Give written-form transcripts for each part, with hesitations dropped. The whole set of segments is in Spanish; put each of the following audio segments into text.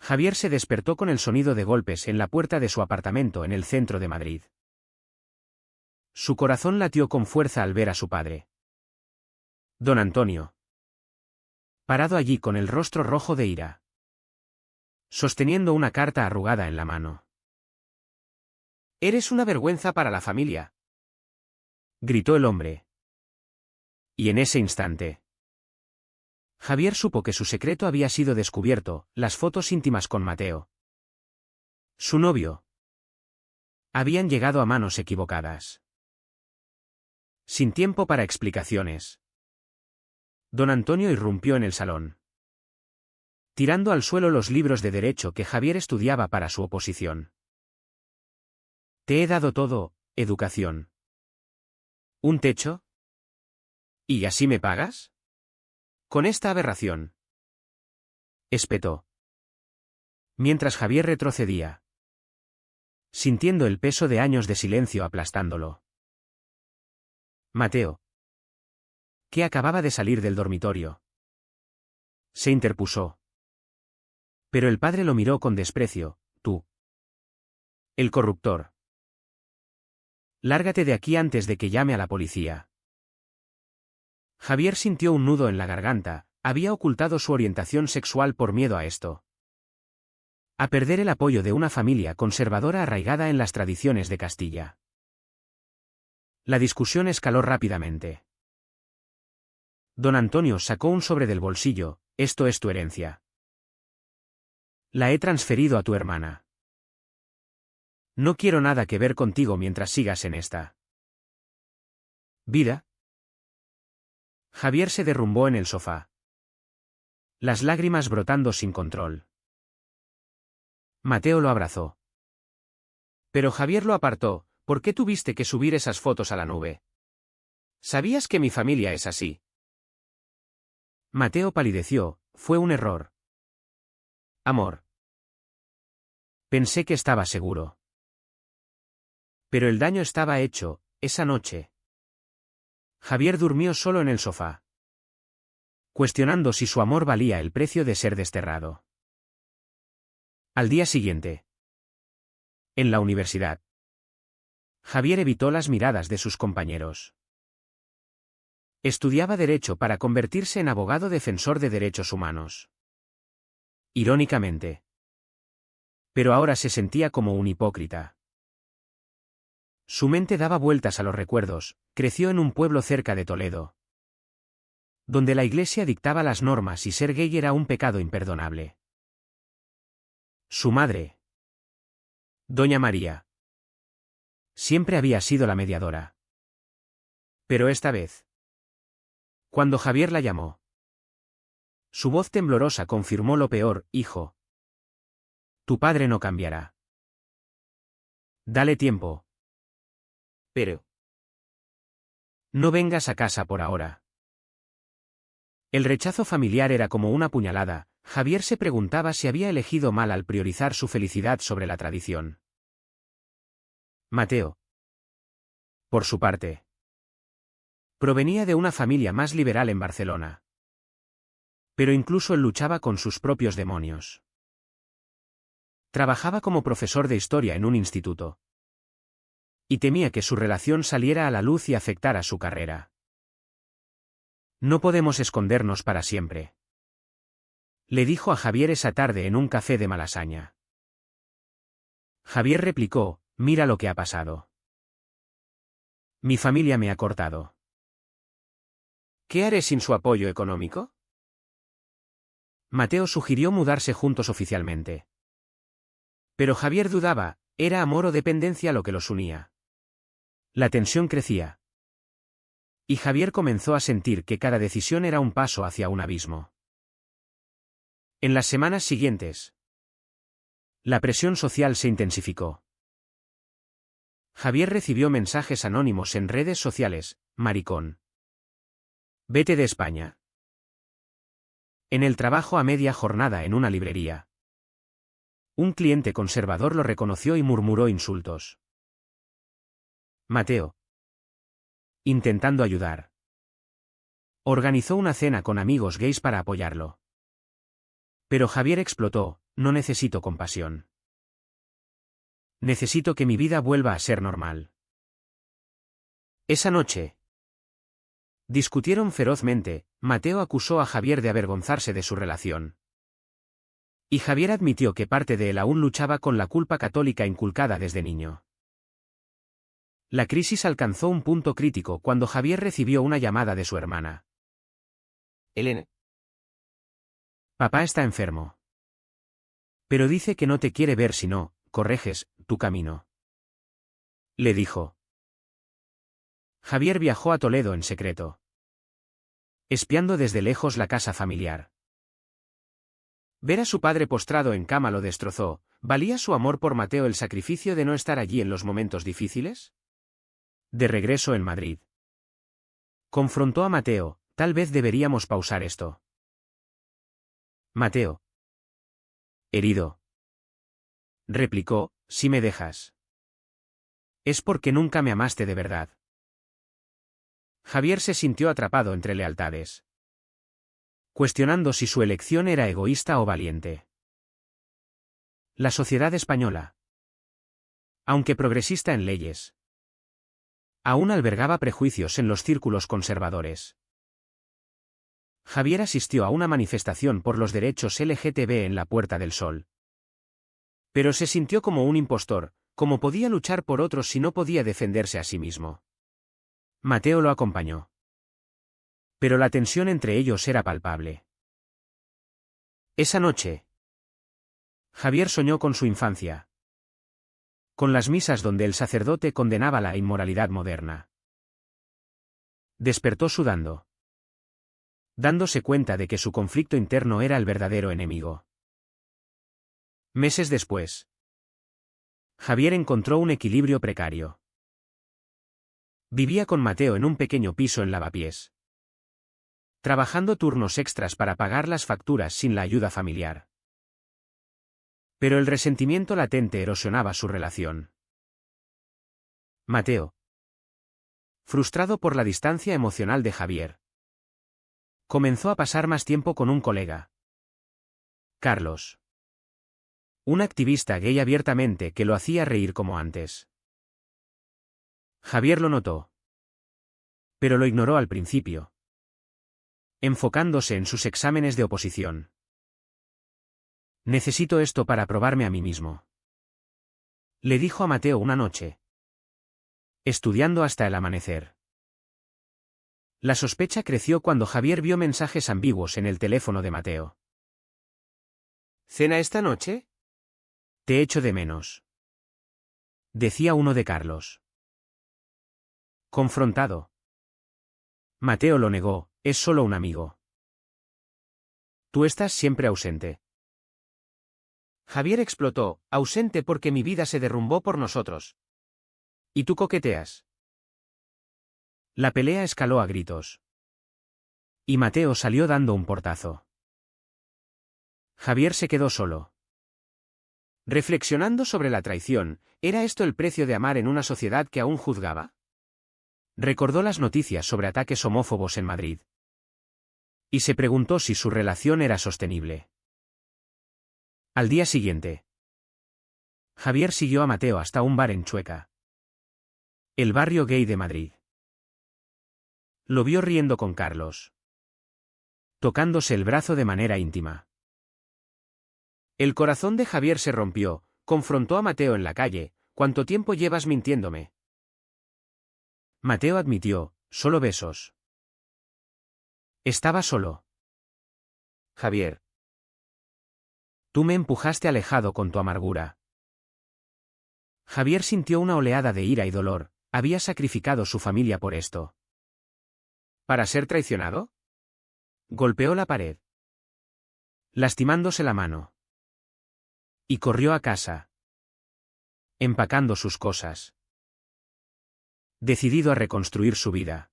Javier se despertó con el sonido de golpes en la puerta de su apartamento en el centro de Madrid. Su corazón latió con fuerza al ver a su padre. Don Antonio. Parado allí con el rostro rojo de ira. Sosteniendo una carta arrugada en la mano. «Eres una vergüenza para la familia», gritó el hombre. Y en ese instante, Javier supo que su secreto había sido descubierto, las fotos íntimas con Mateo, su novio, habían llegado a manos equivocadas. Sin tiempo para explicaciones, don Antonio irrumpió en el salón, tirando al suelo los libros de derecho que Javier estudiaba para su oposición. «Te he dado todo, educación. ¿Un techo? ¿Y así me pagas? Con esta aberración», espetó. Mientras Javier retrocedía, sintiendo el peso de años de silencio aplastándolo. Mateo, que acababa de salir del dormitorio, se interpuso. Pero el padre lo miró con desprecio. «Tú. El corruptor. Lárgate de aquí antes de que llame a la policía». Javier sintió un nudo en la garganta, había ocultado su orientación sexual por miedo a esto. A perder el apoyo de una familia conservadora arraigada en las tradiciones de Castilla. La discusión escaló rápidamente. Don Antonio sacó un sobre del bolsillo. «Esto es tu herencia. La he transferido a tu hermana. No quiero nada que ver contigo mientras sigas en esta vida». Javier se derrumbó en el sofá, las lágrimas brotando sin control. Mateo lo abrazó. Pero Javier lo apartó. «¿Por qué tuviste que subir esas fotos a la nube? ¿Sabías que mi familia es así?» Mateo palideció. «Fue un error. Amor. Pensé que estaba seguro. Pero el daño estaba hecho, esa noche». Javier durmió solo en el sofá, cuestionando si su amor valía el precio de ser desterrado. Al día siguiente, en la universidad, Javier evitó las miradas de sus compañeros. Estudiaba Derecho para convertirse en abogado defensor de derechos humanos. Irónicamente. Pero ahora se sentía como un hipócrita. Su mente daba vueltas a los recuerdos. Creció en un pueblo cerca de Toledo, donde la iglesia dictaba las normas y ser gay era un pecado imperdonable. Su madre, doña María, siempre había sido la mediadora. Pero esta vez, cuando Javier la llamó, su voz temblorosa confirmó lo peor. «Hijo, tu padre no cambiará. Dale tiempo. Pero no vengas a casa por ahora». El rechazo familiar era como una puñalada. Javier se preguntaba si había elegido mal al priorizar su felicidad sobre la tradición. Mateo, por su parte, provenía de una familia más liberal en Barcelona. Pero incluso él luchaba con sus propios demonios. Trabajaba como profesor de historia en un instituto. Y temía que su relación saliera a la luz y afectara su carrera. «No podemos escondernos para siempre», le dijo a Javier esa tarde en un café de Malasaña. Javier replicó: «Mira lo que ha pasado. Mi familia me ha cortado. ¿Qué haré sin su apoyo económico?». Mateo sugirió mudarse juntos oficialmente. Pero Javier dudaba, ¿era amor o dependencia lo que los unía? La tensión crecía. Y Javier comenzó a sentir que cada decisión era un paso hacia un abismo. En las semanas siguientes, la presión social se intensificó. Javier recibió mensajes anónimos en redes sociales: «Maricón. Vete de España». En el trabajo a media jornada en una librería, un cliente conservador lo reconoció y murmuró insultos. Mateo, intentando ayudar, organizó una cena con amigos gays para apoyarlo. Pero Javier explotó: No necesito compasión. Necesito que mi vida vuelva a ser normal. Esa noche discutieron ferozmente. Mateo acusó a Javier de avergonzarse de su relación. Y Javier admitió que parte de él aún luchaba con la culpa católica inculcada desde niño. La crisis alcanzó un punto crítico cuando Javier recibió una llamada de su hermana. Elena. Papá está enfermo. Pero dice que no te quiere ver si no corriges tu camino. Le dijo. Javier viajó a Toledo en secreto, espiando desde lejos la casa familiar. Ver a su padre postrado en cama lo destrozó. ¿Valía su amor por Mateo el sacrificio de no estar allí en los momentos difíciles? De regreso en Madrid, confrontó a Mateo. Tal vez deberíamos pausar esto. Mateo, herido, replicó, si me dejas. Es porque nunca me amaste de verdad. Javier se sintió atrapado entre lealtades, cuestionando si su elección era egoísta o valiente. La sociedad española, aunque progresista en leyes, aún albergaba prejuicios en los círculos conservadores. Javier asistió a una manifestación por los derechos LGTB en la Puerta del Sol. Pero se sintió como un impostor. ¿Cómo podía luchar por otros si no podía defenderse a sí mismo? Mateo lo acompañó. Pero la tensión entre ellos era palpable. Esa noche, Javier soñó con su infancia, con las misas donde el sacerdote condenaba la inmoralidad moderna. Despertó sudando, dándose cuenta de que su conflicto interno era el verdadero enemigo. Meses después, Javier encontró un equilibrio precario. Vivía con Mateo en un pequeño piso en Lavapiés, trabajando turnos extras para pagar las facturas sin la ayuda familiar. Pero el resentimiento latente erosionaba su relación. Mateo, frustrado por la distancia emocional de Javier, comenzó a pasar más tiempo con un colega, Carlos, un activista gay abiertamente que lo hacía reír como antes. Javier lo notó, pero lo ignoró al principio, enfocándose en sus exámenes de oposición. Necesito esto para probarme a mí mismo, le dijo a Mateo una noche, estudiando hasta el amanecer. La sospecha creció cuando Javier vio mensajes ambiguos en el teléfono de Mateo. ¿Cena esta noche? Te echo de menos, decía uno de Carlos. Confrontado, Mateo lo negó, es solo un amigo. Tú estás siempre ausente. Javier explotó, ausente porque mi vida se derrumbó por nosotros. ¿Y tú coqueteas? La pelea escaló a gritos. Y Mateo salió dando un portazo. Javier se quedó solo, reflexionando sobre la traición. ¿Era esto el precio de amar en una sociedad que aún juzgaba? Recordó las noticias sobre ataques homófobos en Madrid. Y se preguntó si su relación era sostenible. Al día siguiente, Javier siguió a Mateo hasta un bar en Chueca, el barrio gay de Madrid. Lo vio riendo con Carlos, tocándose el brazo de manera íntima. El corazón de Javier se rompió. Confrontó a Mateo en la calle. ¿Cuánto tiempo llevas mintiéndome? Mateo admitió, solo besos. Estaba solo. Javier. Tú me empujaste alejado con tu amargura. Javier sintió una oleada de ira y dolor. Había sacrificado su familia por esto. ¿Para ser traicionado? Golpeó la pared, lastimándose la mano. Y corrió a casa, empacando sus cosas, decidido a reconstruir su vida.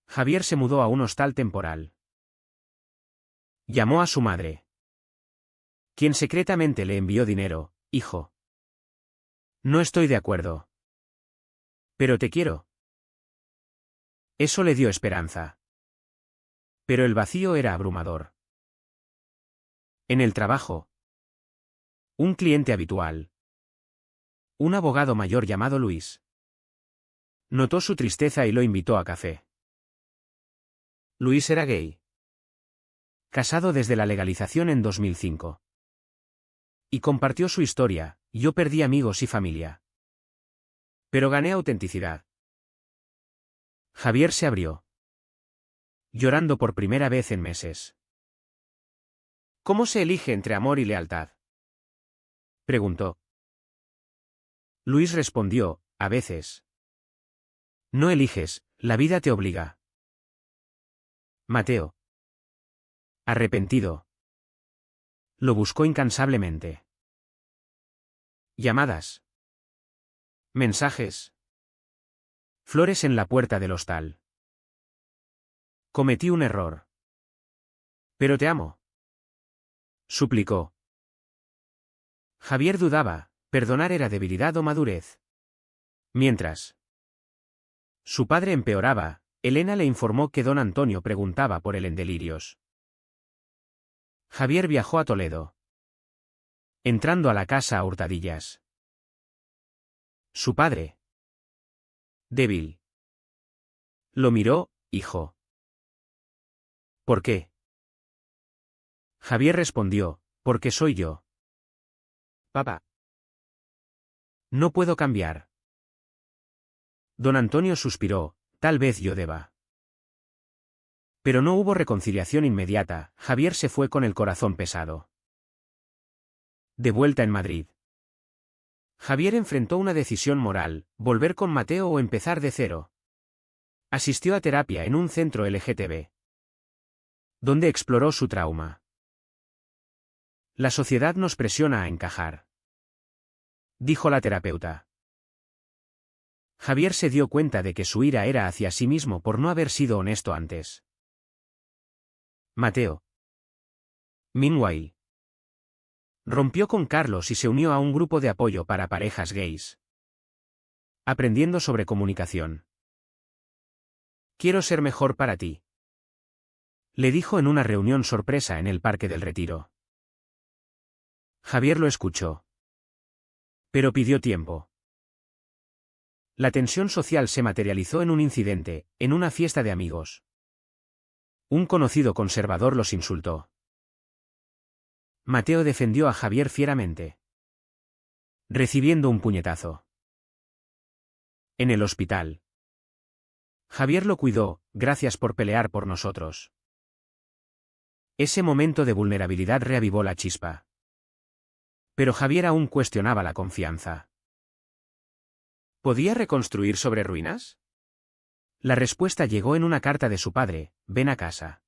Javier se mudó a un hostal temporal. Llamó a su madre, quien secretamente le envió dinero. Hijo, no estoy de acuerdo, pero te quiero. Eso le dio esperanza. Pero el vacío era abrumador. En el trabajo, Un cliente habitual. Un abogado mayor llamado Luis. Notó su tristeza y lo invitó a café. Luis era gay. Casado desde la legalización en 2005. Y compartió su historia: yo perdí amigos y familia. Pero gané autenticidad. Javier se abrió. Llorando por primera vez en meses. ¿Cómo se elige entre amor y lealtad? Preguntó. Luis respondió: a veces. No eliges, la vida te obliga. Mateo. Arrepentido. Lo buscó incansablemente. Llamadas. Mensajes. Flores en la puerta del hostal. Cometí un error. Pero te amo. Suplicó. Javier dudaba: ¿perdonar era debilidad o madurez? Mientras su padre empeoraba, Elena le informó que don Antonio preguntaba por él en delirios. Javier viajó a Toledo. Entrando a la casa a hurtadillas. Su padre, débil, lo miró: hijo. ¿Por qué? Javier respondió: porque soy yo. Papá. No puedo cambiar. Don Antonio suspiró: tal vez yo deba. Pero no hubo reconciliación inmediata. Javier se fue con el corazón pesado. De vuelta en Madrid, Javier enfrentó una decisión moral: volver con Mateo o empezar de cero. Asistió a terapia en un centro LGTB, donde exploró su trauma. La sociedad nos presiona a encajar, dijo la terapeuta. Javier se dio cuenta de que su ira era hacia sí mismo por no haber sido honesto antes. Mateo, meanwhile, rompió con Carlos y se unió a un grupo de apoyo para parejas gays. Aprendiendo sobre comunicación. Quiero ser mejor para ti, le dijo en una reunión sorpresa en el Parque del Retiro. Javier lo escuchó. Pero pidió tiempo. La tensión social se materializó en un incidente, en una fiesta de amigos. Un conocido conservador los insultó. Mateo defendió a Javier fieramente, recibiendo un puñetazo. En el hospital, Javier lo cuidó: gracias por pelear por nosotros. Ese momento de vulnerabilidad reavivó la chispa. Pero Javier aún cuestionaba la confianza. ¿Podía reconstruir sobre ruinas? La respuesta llegó en una carta de su padre: ven a casa.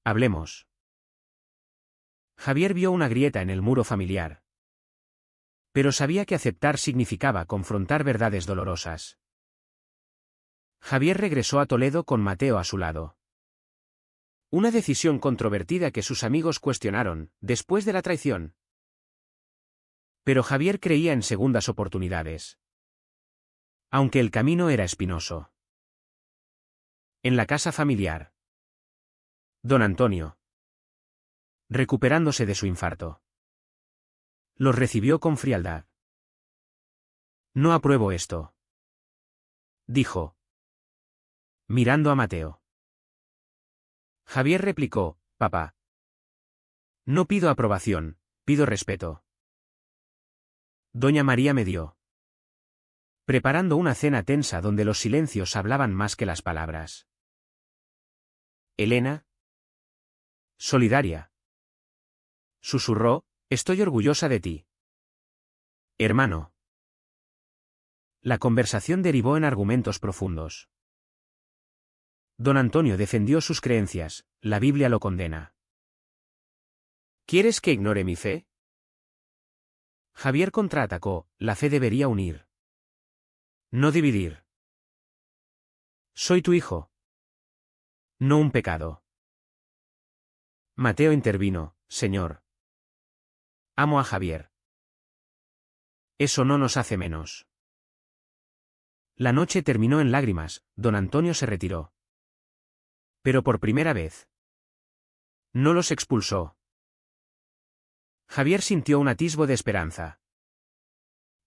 Hablemos. Javier vio una grieta en el muro familiar. Pero sabía que aceptar significaba confrontar verdades dolorosas. Javier regresó a Toledo con Mateo a su lado. Una decisión controvertida que sus amigos cuestionaron, después de la traición. Pero Javier creía en segundas oportunidades. Aunque el camino era espinoso. En la casa familiar. Don Antonio, recuperándose de su infarto, los recibió con frialdad. No apruebo esto, dijo, mirando a Mateo. Javier replicó: papá. No pido aprobación, pido respeto. Doña María me dio. Preparando una cena tensa donde los silencios hablaban más que las palabras. Elena, solidaria, susurró: estoy orgullosa de ti, hermano. La conversación derivó en argumentos profundos. Don Antonio defendió sus creencias: la Biblia lo condena. ¿Quieres que ignore mi fe? Javier contraatacó: la fe debería unir, no dividir. Soy tu hijo, no un pecado. Mateo intervino: señor. Amo a Javier. Eso no nos hace menos. La noche terminó en lágrimas. Don Antonio se retiró. Pero por primera vez, no los expulsó. Javier sintió un atisbo de esperanza.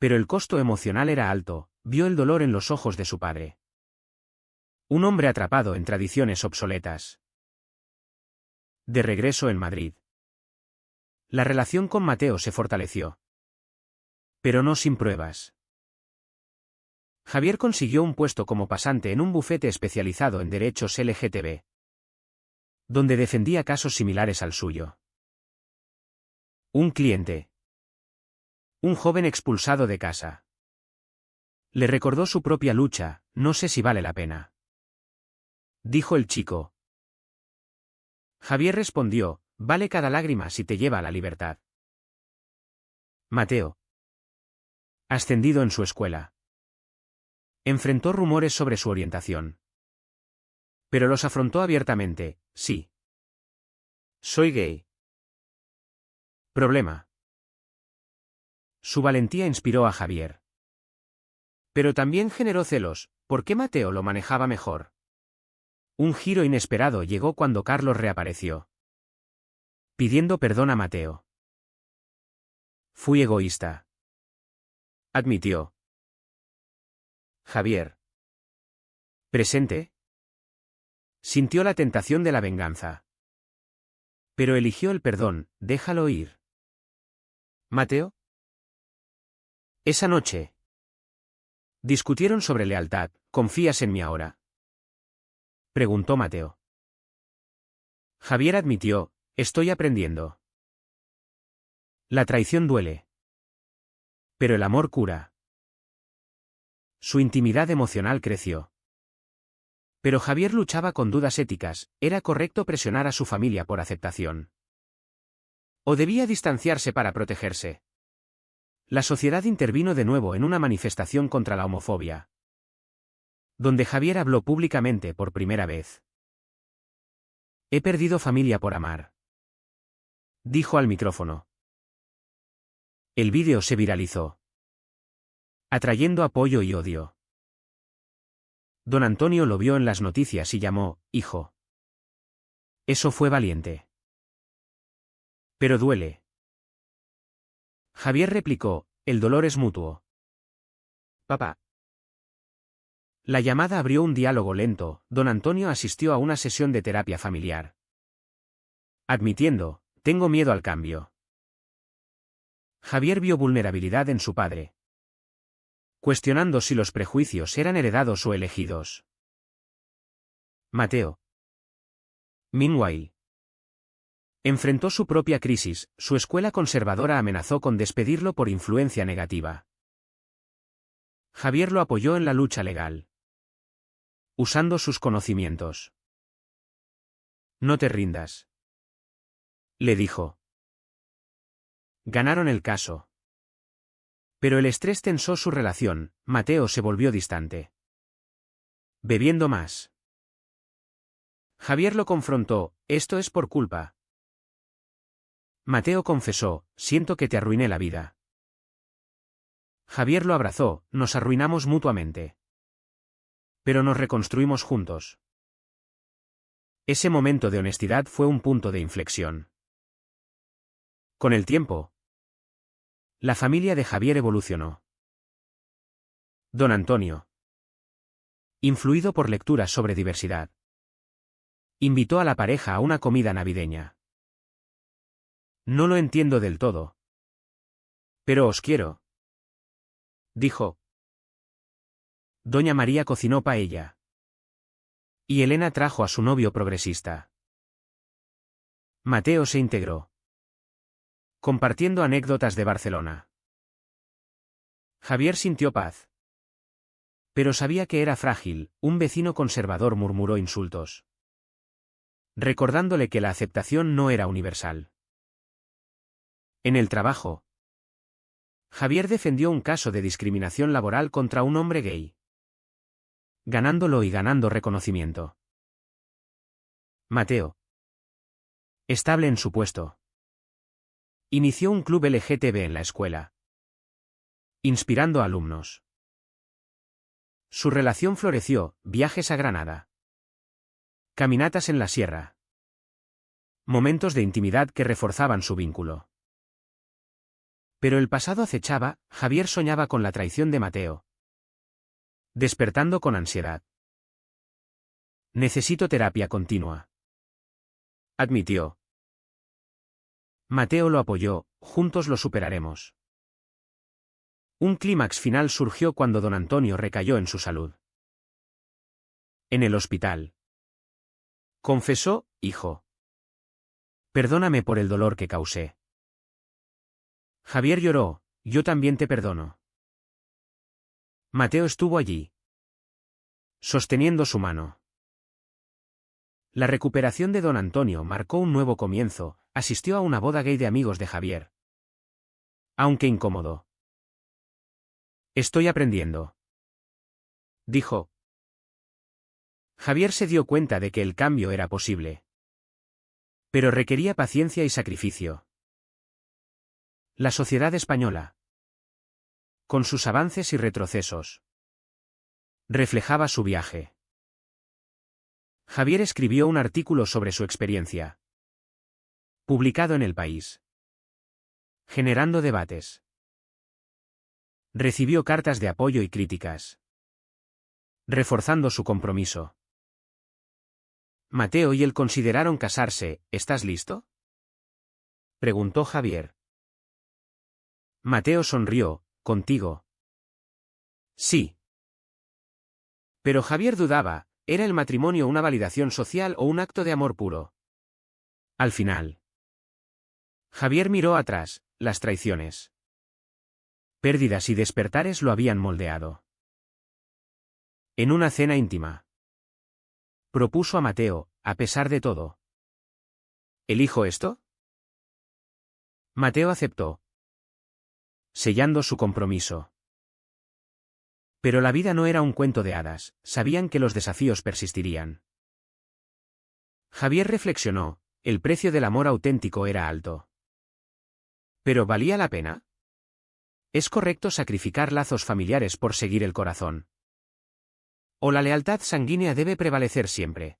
Pero el costo emocional era alto, vio el dolor en los ojos de su padre. Un hombre atrapado en tradiciones obsoletas. De regreso en Madrid. La relación con Mateo se fortaleció. Pero no sin pruebas. Javier consiguió un puesto como pasante en un bufete especializado en derechos LGTB, donde defendía casos similares al suyo. Un cliente. Un joven expulsado de casa. Le recordó su propia lucha, no sé si vale la pena. Dijo el chico. Javier respondió, vale cada lágrima si te lleva a la libertad. Mateo. Ascendido en su escuela. Enfrentó rumores sobre su orientación. Pero los afrontó abiertamente, sí. Soy gay. Problema. Su valentía inspiró a Javier. Pero también generó celos, ¿por qué Mateo lo manejaba mejor? Un giro inesperado llegó cuando Carlos reapareció. Pidiendo perdón a Mateo. Fui egoísta. Admitió. Javier. ¿Presente? Sintió la tentación de la venganza. Pero eligió el perdón, déjalo ir. ¿Mateo? Esa noche. Discutieron sobre lealtad, ¿confías en mí ahora? Preguntó Mateo. Javier admitió, estoy aprendiendo. La traición duele. Pero el amor cura. Su intimidad emocional creció. Pero Javier luchaba con dudas éticas, ¿era correcto presionar a su familia por aceptación? ¿O debía distanciarse para protegerse? La sociedad intervino de nuevo en una manifestación contra la homofobia, donde Javier habló públicamente por primera vez. He perdido familia por amar. Dijo al micrófono. El vídeo se viralizó, atrayendo apoyo y odio. Don Antonio lo vio en las noticias y llamó, hijo. Eso fue valiente. Pero duele. Javier replicó, el dolor es mutuo. Papá. La llamada abrió un diálogo lento, don Antonio asistió a una sesión de terapia familiar. Admitiendo, tengo miedo al cambio. Javier vio vulnerabilidad en su padre, cuestionando si los prejuicios eran heredados o elegidos. Mateo. Meanwhile. Enfrentó su propia crisis, su escuela conservadora amenazó con despedirlo por influencia negativa. Javier lo apoyó en la lucha legal, usando sus conocimientos. No te rindas, le dijo. Ganaron el caso. Pero el estrés tensó su relación, Mateo se volvió distante. Bebiendo más. Javier lo confrontó, esto es por culpa. Mateo confesó, siento que te arruiné la vida. Javier lo abrazó, nos arruinamos mutuamente. Pero nos reconstruimos juntos. Ese momento de honestidad fue un punto de inflexión. Con el tiempo, la familia de Javier evolucionó. Don Antonio, influido por lecturas sobre diversidad, invitó a la pareja a una comida navideña. No lo entiendo del todo. Pero os quiero, dijo. Doña María cocinó paella. Y Elena trajo a su novio progresista. Mateo se integró, compartiendo anécdotas de Barcelona. Javier sintió paz. Pero sabía que era frágil, un vecino conservador murmuró insultos, recordándole que la aceptación no era universal. En el trabajo, Javier defendió un caso de discriminación laboral contra un hombre gay, ganándolo y ganando reconocimiento. Mateo, estable en su puesto, inició un club LGTB en la escuela, inspirando a alumnos. Su relación floreció, viajes a Granada, caminatas en la sierra, momentos de intimidad que reforzaban su vínculo. Pero el pasado acechaba, Javier soñaba con la traición de Mateo. Despertando con ansiedad. Necesito terapia continua, admitió. Mateo lo apoyó, juntos lo superaremos. Un clímax final surgió cuando don Antonio recayó en su salud. En el hospital. Confesó, hijo. Perdóname por el dolor que causé. Javier lloró, yo también te perdono. Mateo estuvo allí, sosteniendo su mano. La recuperación de don Antonio marcó un nuevo comienzo, asistió a una boda gay de amigos de Javier. Aunque incómodo. Estoy aprendiendo, dijo. Javier se dio cuenta de que el cambio era posible. Pero requería paciencia y sacrificio. La sociedad española, con sus avances y retrocesos, reflejaba su viaje. Javier escribió un artículo sobre su experiencia, publicado en El País, generando debates. Recibió cartas de apoyo y críticas, reforzando su compromiso. Mateo y él consideraron casarse. ¿Estás listo?, preguntó Javier. Mateo sonrió. ¿Contigo? Sí. Pero Javier dudaba, ¿era el matrimonio una validación social o un acto de amor puro? Al final. Javier miró atrás, las traiciones, pérdidas y despertares lo habían moldeado. En una cena íntima, propuso a Mateo, a pesar de todo. ¿Elijo esto? Mateo aceptó, sellando su compromiso. Pero la vida no era un cuento de hadas, sabían que los desafíos persistirían. Javier reflexionó, el precio del amor auténtico era alto. ¿Pero valía la pena? ¿Es correcto sacrificar lazos familiares por seguir el corazón? ¿O la lealtad sanguínea debe prevalecer siempre?